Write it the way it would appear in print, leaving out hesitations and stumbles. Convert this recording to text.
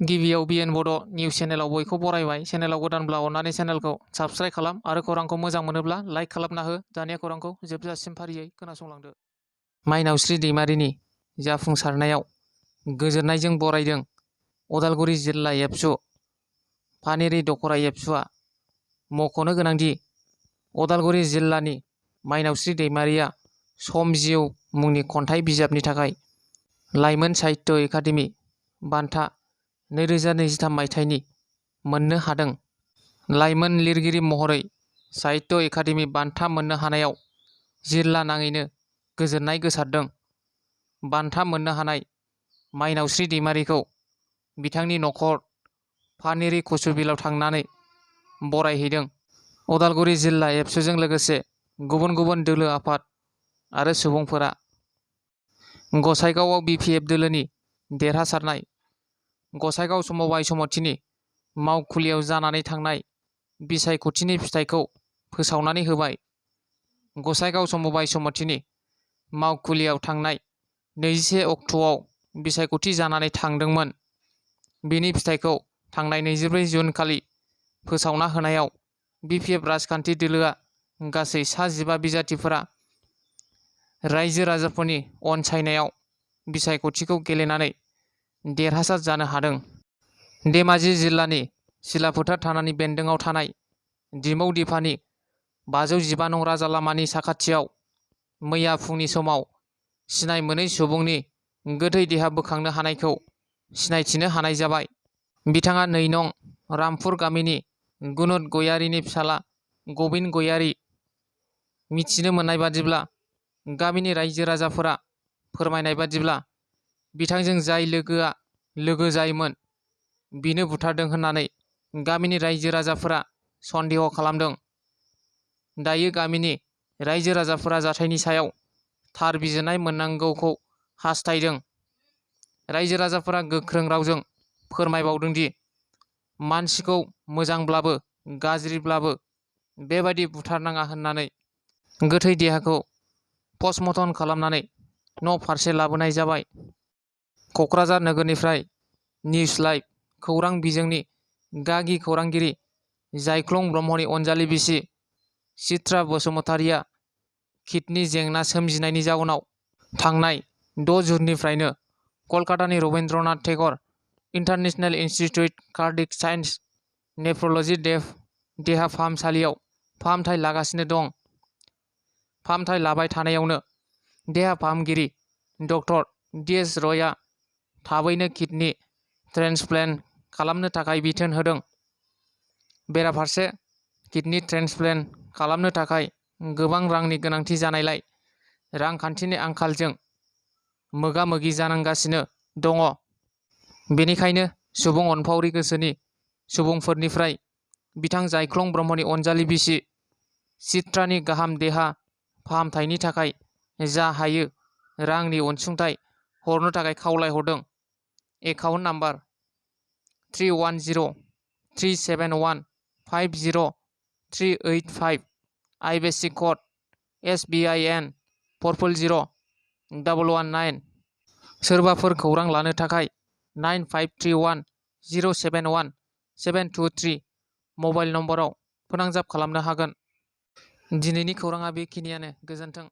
गिबियाव BTR Bodo news चेनेलाव बयखौ बरायबाय। चेनेलाव गोदानब्ला अन्नानै चेनेलखौ subscribe खालाम आरो खौरांखौ मोजां मोनोब्ला लाइक खालामना हो। दानिया खौरांखौ जोबजासिम फारियै खोनासंलांदो। माइनावस्रि दैमारिनि जाफुंसारनायाव गोजोननायजों बरायदों उदालगुरि जिल्ला एबसु फानेरि दखरा एबसुआ। मख'नो गोनांदि उदालगुरि जिल्लानि माइनावस्रि दैमारिया सम जिउ मुंनि खन्थाइ बिजाबनि थाखाय लाइमोन साहित्य एकाडेमि बान्था 2023 मायथाइनि मोननो हादों। लाइमोन लिरगिरि महरै साहित्य एकाडेमि बान्था मोननो हानायाव जिल्ला नाङैनो गोजोननाय गोसारदों। बान्था मोननो हानाय माइनावस्रि दैमारिखौ बिथांनि नखर फानेरि कसुबिलाव थांनानै बरायहैदों। उदालगुरि जिल्ला एबसुजों लोगोसे गुबुन गुबुन दोलो आफाद आरो सुबुंफोरा। गसाइगावआव BPF दोलोनि देरहासारनाय। गसाइगाव समबाय समथिनि मावखुलियाव जानानै थांनाय बिसायख'थिनि फिथाइखौ फोसावनानै होबाय। गसाइगाव समबाय समथिनि मावखुलियाव थांनाय 21 अक्ट'आव बिसायख'थि जानानै थांदोंमोन। बिनि फिथाइखौ थांनाय 24 जुन खालि फोसावना होनायाव BPF राजखान्थि दोलोआ गासै सा 15 बिजाथिफोरा रायजो राजाफोरनि अनसायनायाव बिसायख'थिखौ गेलेनानै देरहासार जानो हादों। धेमाजि जिल्लानि सिलाफोथार थानानि बेन्दोंआव थानाय दिमौ दिफानि 515 नं राजा लामानि साखाथियाव मैया फुंनि समाव सिनाय मोनै सुबुंनि गोथै देहा बोखांनो हानायखौ सिनायथिनो हानाय जाबाय। बिथाङा 2 नं रामपुर गामिनि गुनुत गयारिनि फिसाला गबिन गयारि। मिथिनो मोननाय बादिब्ला गामिनि रायजो राजाफोरा फोरमायनाय बादिब्ला बिथांजों जाय लोगोआ लोगो जायोमोन बिनो बुथारदों होननानै गामिनि रायजो राजाफोरा सन्देह खालामदों। दायो गामिनि रायजो राजाफोरा जाथायनि सायाव थार बिजिरनाय मोननांगौखौ हास्थायदों। रायजो राजाफोरा गोख्रों रावजों फोरमायबावदों दि मानसिखौ मोजांब्लाबो गाज्रिब्लाबो बेबायदि बुथारनाङा होननानै गोथै देहाखौ पस्टमर्टम खालामनानै न' फारसे लाबोनाय जाबाय। क'क्राझार नोगोरनिफ्राय निउस लाइभ खौरां बिजोंनि गागि खौरांगिरि जायख्लं ब्रह्मनि अनजालि बिसि चित्रा बसुमतारिया किडनि जेंना सोमजिनायनि जाउनाव थांनाय 6 जुननिफ्रायनो कलकातानि Rabindranath Tagore international institute cardiac science नेफ्रल'जी देहा फाहामसालियाव फाहामथाय लागासिनो दं। फाहामथाय लाबाय थानायावनो देहा फाहामगिरि डक्टर DS रयआ थाबैनो किडनि ट्रेन्सप्लान्ट खालामनो थाखाय बिथोन होदों। बेराफारसे किडनि ट्रेन्सप्लान्ट खालामनो थाखाय गोबां रांनि गोनांथि जानायलाय रांखान्थिनि आंखालजों मोगा मोगि जानांगासिनो दङ। बेनिखायनो सुबुं अनफावरि गोसोनि सुबुंफोरनिफ्राय बिथां जायख्लं ब्रह्मनि अनजालि बिसि चित्रानि गाहाम देहा फाहामथायनि थाखाय जा हायो रांनि अनसुंथाइ हरनो थाखाय खावलायहरदों। Account number 31037150385 IBC code SBIN 4000119। सोरबाफोर खौरां लानो थाखाय 9531071723 मबाइल नम्बराव फोनांजाब खालामनो हागोन। दिनैनि खौराङा बेखिनियानो। गोजोन्थों।